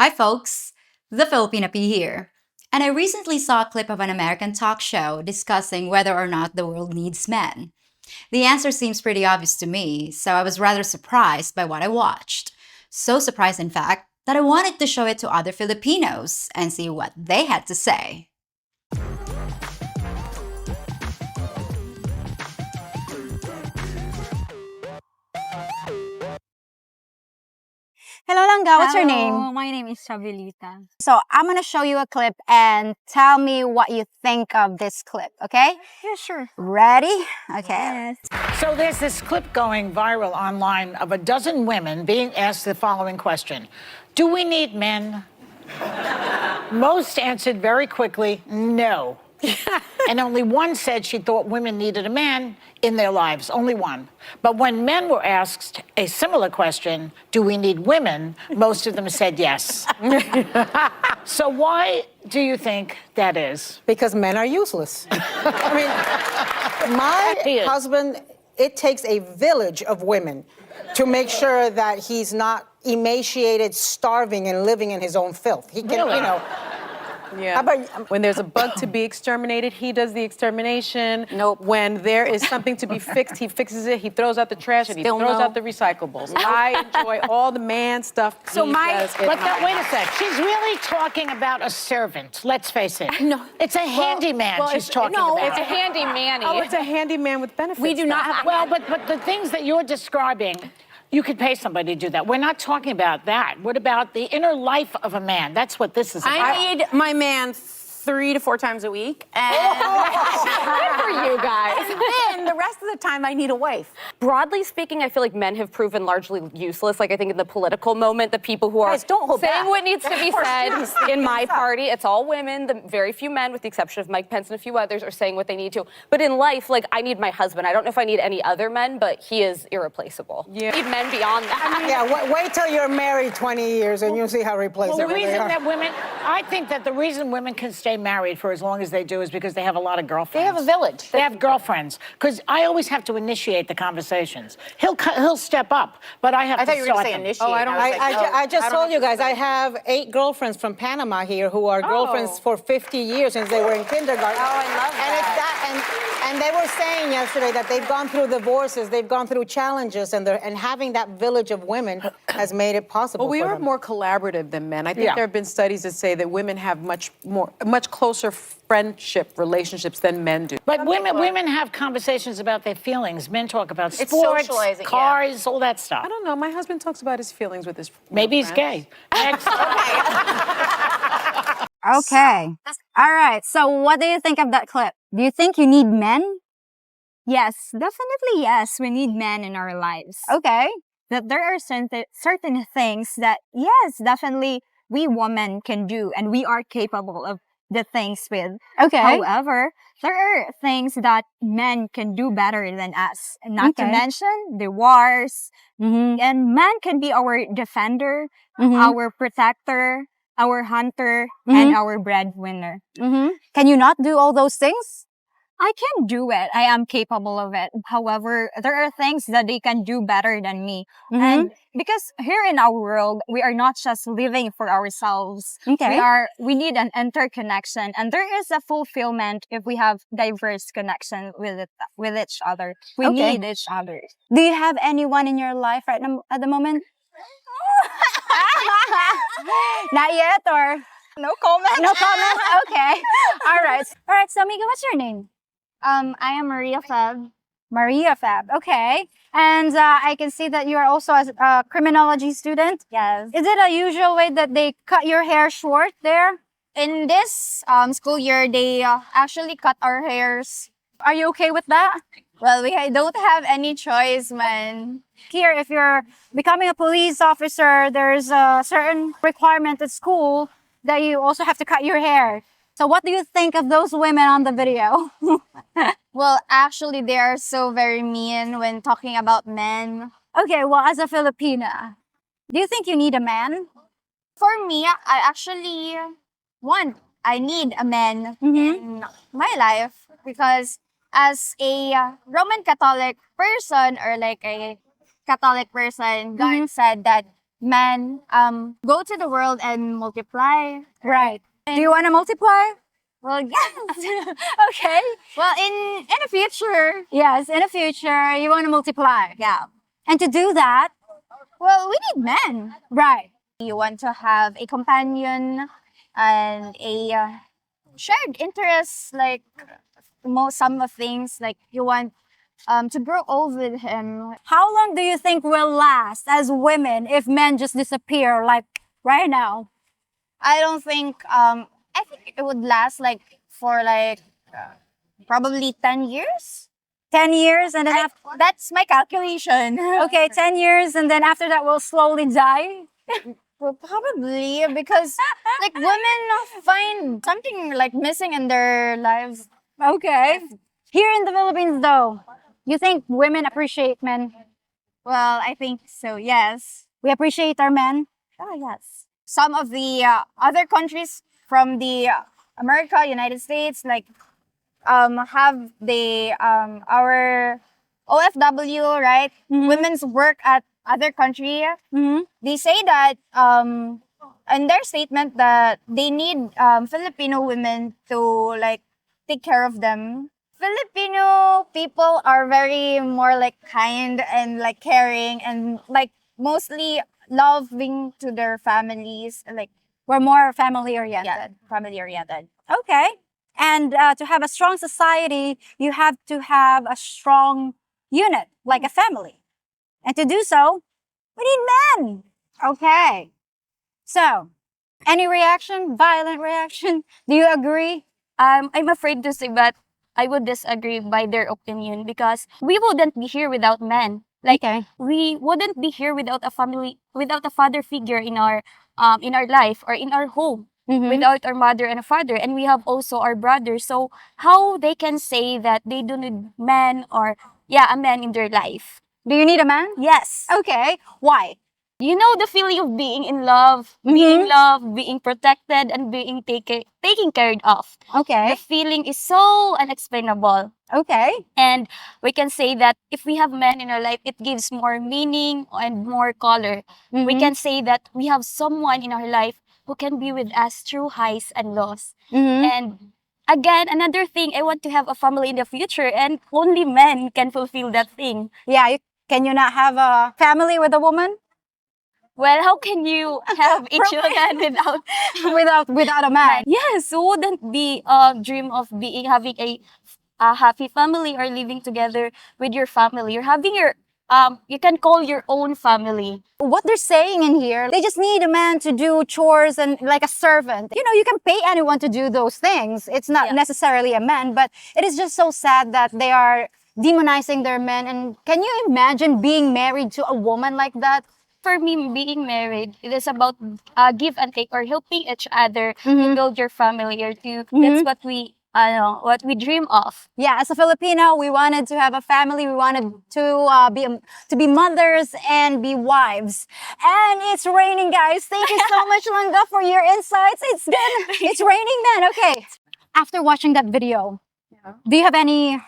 Hi, folks. The Filipina P here. And I recently saw a clip of an American talk show discussing whether or not the world needs men. The answer seems pretty obvious to me, so I was rather surprised by what I watched. So surprised, in fact, that I wanted to show it to other Filipinos and see what they had to say. Hello, Langga. What's your name? My name is Chabilita. So I'm gonna show you a clip and tell me what you think of this clip, okay? Yeah, sure. Ready? Okay. Yes. So there's this clip going viral online of a dozen women being asked the following question. Do we need men? Most answered very quickly, no. And only one said she thought women needed a man in their lives, only one. But when men were asked a similar question, do we need women, most of them said yes. So why do you think that is? Because men are useless. I mean, my husband, it takes a village of women to make sure that he's not emaciated, starving, and living in his own filth. He can, Really? you know. Yeah. How about, when there's a bug to be exterminated, he does the extermination. Nope. When there is something to be fixed, he fixes it. He throws out the trash and he Still throws no. out the recyclables. I enjoy all the man stuff. So he my- does in But my wait a house. sec. She's really talking about a servant. Let's face it. No. It's a handyman well, she's it's- talking no, about. it's a handy manny. Oh, it's a handyman with benefits. We do not have. Well, but the things that you're describing, you could pay somebody to do that. We're not talking about that. What about the inner life of a man? That's what this is about. I need my man 3 to 4 times a week, and Good for you guys. then the rest of the time I need a wife. Broadly speaking, I feel like men have proven largely useless. Like I think in the political moment, the people who are Guys, don't hold saying back. what needs to be said in my party, it's all women. The very few men, with the exception of Mike Pence and a few others, are saying what they need to. But in life, like I need my husband. I don't know if I need any other men, but he is irreplaceable. Yeah. I need men beyond that. yeah, wait till you're married 20 years and you'll see how replaceable The they reason are. that women, I think that the reason women can stay married for as long as they do is because they have a lot of girlfriends. They have a village. They have girlfriends. Because I always have to initiate the conversations. He'll step up, but I have I to thought you were going start to say them. initiate. Oh, I don't- was like, I just don't told have you to guys, say- I have 8 girlfriends from Panama here who are girlfriends for 50 years since they were in kindergarten. Oh, I love And it's that. and they were saying yesterday that they've gone through divorces, they've gone through challenges, and having that village of women has made it possible Well, we for are them. more collaborative than men. I think Yeah. there have been studies that say that women have much closer friendship relationships than men do. But women have conversations about their feelings. Men talk about It's sports, socializing, yeah. cars, all that stuff. I don't know. My husband talks about his feelings with his Maybe he's friends. gay. Next. Okay. All right. So what do you think of that clip? Do you think you need men? Yes, definitely yes. We need men in our lives. Okay. That there are certain things that, yes, definitely we women can do and we are capable of the things with. Okay. However, there are things that men can do better than us. And not to Okay. mention the wars. Mm-hmm. And man can be our defender, Mm-hmm. our protector, our hunter, and our breadwinner. Mm-hmm. Can you not do all those things? I can do it. I am capable of it. However, there are things that they can do better than me. Mm-hmm. And because here in our world, we are not just living for ourselves. Okay. We need an interconnection, and there is a fulfillment if we have diverse connection with each other. We Okay. need each other. Do you have anyone in your life right now at the moment? Not yet, or No comment. no comment? Okay. All right. All right. So, Mika, what's your name? I am Maria Feb. Maria Fab. Okay. And I can see that you are also a criminology student. Yes. Is it a usual way that they cut your hair short there? In this school year, they actually cut our hairs. Are you okay with that? Well, we don't have any choice, man. Here, if you're becoming a police officer, there's a certain requirement at school that you also have to cut your hair. So what do you think of those women on the video? Well, actually, they are so very mean when talking about men. Okay, well, as a Filipina, do you think you need a man? For me, I need a man Mm-hmm. in my life because as a Roman Catholic person or like a Catholic person, God Mm-hmm. said that men go to the world and multiply. Right. Do you want to multiply? Well, yes. Okay. Well, in the future, Yes, in the future, you want to multiply. yeah. And to do that, Well, we need men. right. You want to have a companion and a shared interest, like some of things, like you want to grow old with him. How long do you think we'll last as women if men just disappear like right now? I don't think I think it would last like for like probably 10 years. 10 years and then That's my calculation. okay, 10 years and then after that we'll slowly die? Well, probably because like women find something like missing in their lives. Okay. Here in the Philippines though, you think women appreciate men? Well, I think so, yes. We appreciate our men? Oh, yes. Some of the other countries from the America, United States, like have the our OFW, right? Women's work at other country. Mm-hmm. They say that in their statement that they need Filipino women to like take care of them. Filipino people are very more like kind and like caring and like mostly loving to their families, like We're more family oriented. yeah, family oriented. Okay. And to have a strong society, you have to have a strong unit, like a family. And to do so, we need men. Okay. So, any reaction? Violent reaction? Do you agree? I'm afraid to say, but I would disagree by their opinion because we wouldn't be here without men. Like Okay. we wouldn't be here without a family, without a father figure in our life or in our home. Mhm. Without our mother and a father, and we have also our brothers. So how they can say that they don't need men or a man in their life? Do you need a man? Yes. Okay. Why? You know the feeling of being in love, being loved, being protected, and being taken care of. Okay. The feeling is so unexplainable. Okay. And we can say that if we have men in our life, it gives more meaning and more color. We can say that we have someone in our life who can be with us through highs and lows. And again, another thing, I want to have a family in the future, and only men can fulfill that thing. Yeah. Can you not have a family with a woman? Well, how can you have a children without a man? Yes, wouldn't be a dream of having a happy family or living together with your family. You're having your you can call your own family. What they're saying in here, they just need a man to do chores and like a servant. You know, you can pay anyone to do those things. It's not necessarily a man, but it is just so sad that they are demonizing their men. And can you imagine being married to a woman like that? For me, being married, it is about give and take or helping each other to build your family or to. That's what we dream of. Yeah, as a Filipino, we wanted to have a family. We wanted to be mothers and be wives. And it's raining, guys. Thank you so much, Langga, for your insights. It's raining, man. Okay. After watching that video, do you have any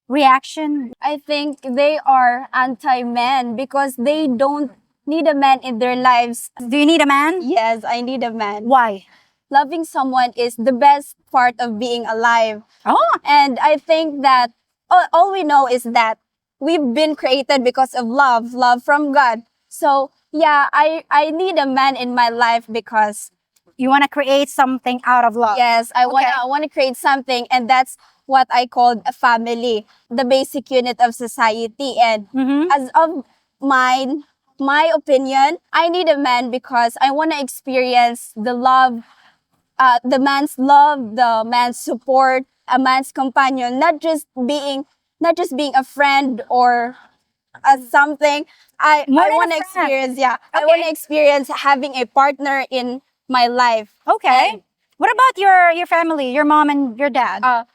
reaction? I think they are anti-men because they don't need a man in their lives. Do you need a man? Yes, I need a man. Why? Loving someone is the best part of being alive. Oh. And I think that all we know is that we've been created because of love from God. So yeah, I need a man in my life because you want to create something out of love. yes, I want to create something, and that's what I called a family, the basic unit of society. And as of my opinion, I need a man because I want to experience the love, the man's love, the man's support, a man's companion, not just being a friend or something. I want to experience, I want to experience having a partner in my life. Okay. And what about your family, your mom and your dad?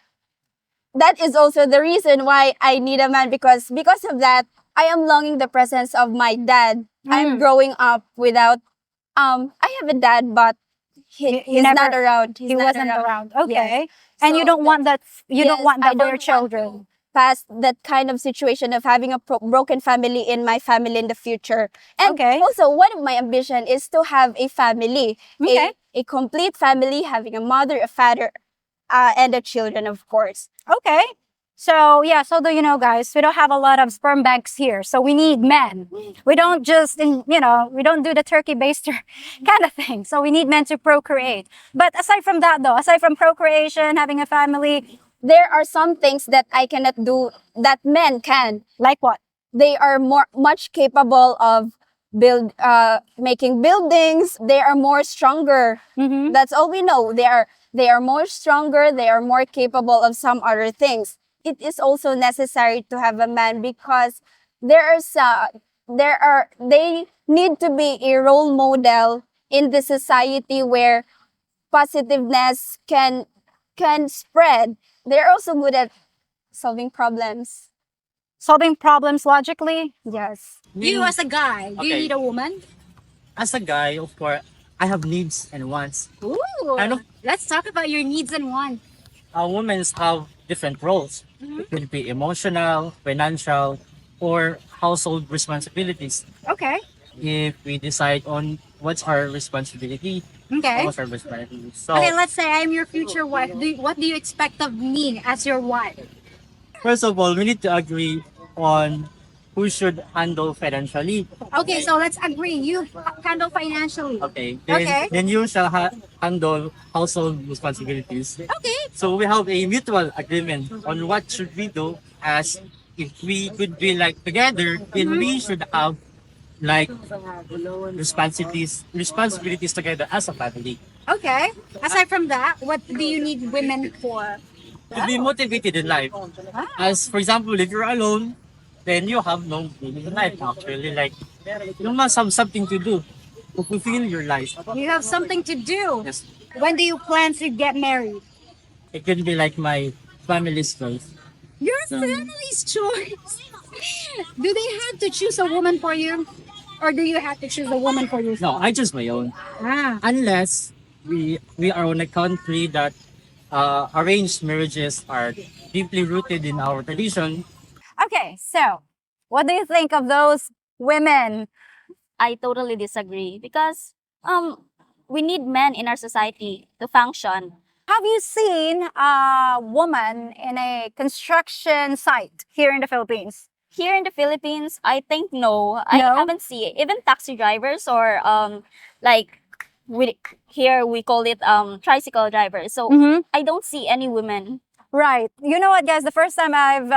that is also the reason why I need a man because of that, I am longing the presence of my dad. I'm growing up without, I have a dad, but he's never- not around. He wasn't around. Okay. Yes. And So you don't want that. You don't want that I for don't your want children. past that kind of situation of having a broken family in my family in the future. And Okay. also, one of my ambition is to have a family, Okay. a complete family, having a mother, a father, and the children, of course. Okay. So yeah, so do you know, guys, we don't have a lot of sperm banks here, so we need men. We don't just, we don't do the turkey baster kind of thing. So we need men to procreate. But aside from that, though, aside from procreation, having a family, There are some things that I cannot do that men can. like what? They are much capable of making buildings. They are more stronger. That's all we know. They are more stronger. They are more capable of some other things. It is also necessary to have a man because they need to be a role model in the society where positiveness can spread. They're also good at solving problems. Solving problems logically. Yes. You as a guy, do you Okay. need a woman? As a guy, of course, I have needs and wants. Ooh. Ano? Let's talk about your needs and wants. Women have different roles. It could be emotional, financial, or household responsibilities. Okay. If we decide on what's our responsibility, Okay. what's our responsibility. So, Okay, let's say I'm your future wife. What do you expect of me as your wife? first of all, we need to agree on who should handle financially. Okay, so let's agree. You handle financially. Okay. Then, Okay. then you shall handle household responsibilities. Okay. So we have a mutual agreement on what should we do, as if we could be like together, then we should have like responsibilities together as a family. Okay. Aside from that, what do you need women for? To be motivated in life. As for example, if you're alone, then you have no meaning in life actually. Like you must have something to do to fulfill your life. You have something to do. Yes. When do you plan to get married? It could be like my family's choice. Your family's choice. Do they have to choose a woman for you? Or do you have to choose a woman for yourself? No, I choose my own. Ah. Unless we are in a country that arranged marriages are deeply rooted in our tradition. Okay, so what do you think of those women? I totally disagree because we need men in our society to function. Have you seen a woman in a construction site here in the Philippines? Here in the Philippines, I think no. I No? haven't seen even taxi drivers or like here we call it tricycle drivers. So I don't see any women. Right. You know what, guys? The first time I've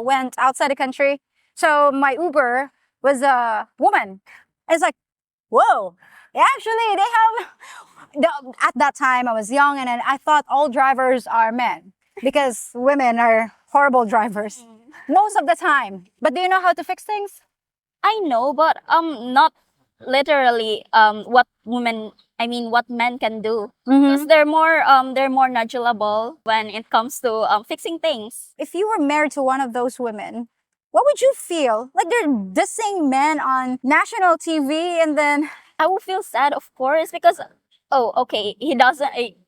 went outside the country, so my Uber was a woman. It's like, whoa. Actually, they have. At that time, I was young, and then I thought all drivers are men because women are horrible drivers most of the time. But do you know how to fix things? I know, but not literally what what men can do. Because they're more knowledgeable when it comes to fixing things. If you were married to one of those women, what would you feel? Like they're dissing men on national TV, and then I will feel sad, of course, because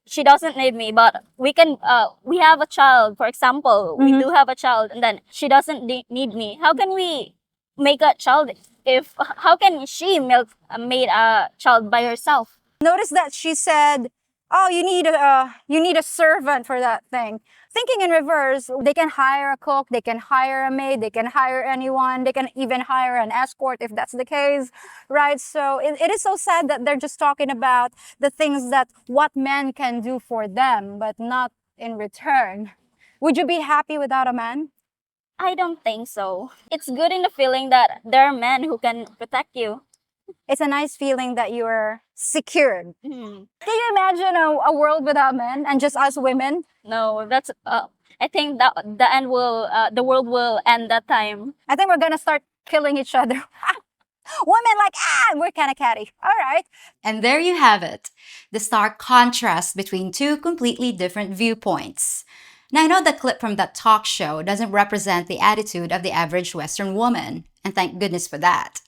she doesn't need me, but we have a child, for example. We do have a child, and then she doesn't need me. How can we make a child how can she made a child by herself? notice that she said, "Oh, you need a servant for that thing." Thinking in reverse, they can hire a cook, they can hire a maid, they can hire anyone, they can even hire an escort if that's the case, right? So it is so sad that they're just talking about the things that what men can do for them, but not in return. Would you be happy without a man? I don't think so. It's good in the feeling that there are men who can protect you. It's a nice feeling that you're secured. Mhm. Can you imagine a world without men and just us women? No, that's I think that the world will end that time. I think we're gonna start killing each other. Women like, we're kind of catty. All right. And there you have it, the stark contrast between two completely different viewpoints. Now, I know the clip from that talk show doesn't represent the attitude of the average Western woman, and thank goodness for that.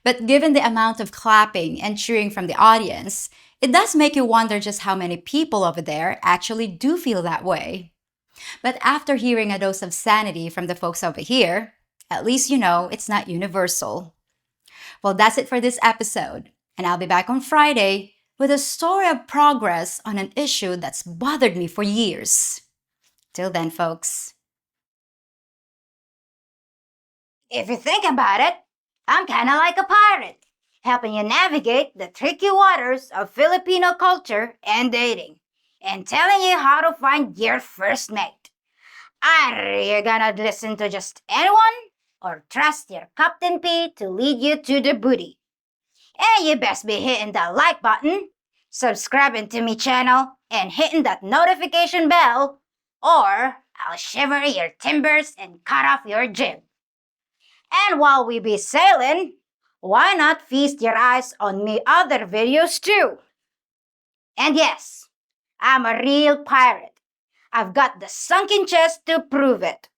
But given the amount of clapping and cheering from the audience, it does make you wonder just how many people over there actually do feel that way. But after hearing a dose of sanity from the folks over here, at least you know it's not universal. Well, that's it for this episode, and I'll be back on Friday with a story of progress on an issue that's bothered me for years. Till then, folks. If you think about it, I'm kind of like a pirate, helping you navigate the tricky waters of Filipino culture and dating, and telling you how to find your first mate. Are you gonna listen to just anyone, or trust your Captain P to lead you to the booty? And you best be hitting that like button, subscribing to me channel, and hitting that notification bell, or I'll shiver your timbers and cut off your jib. And while we be sailing, why not feast your eyes on me other videos too? And yes, I'm a real pirate. I've got the sunken chest to prove it.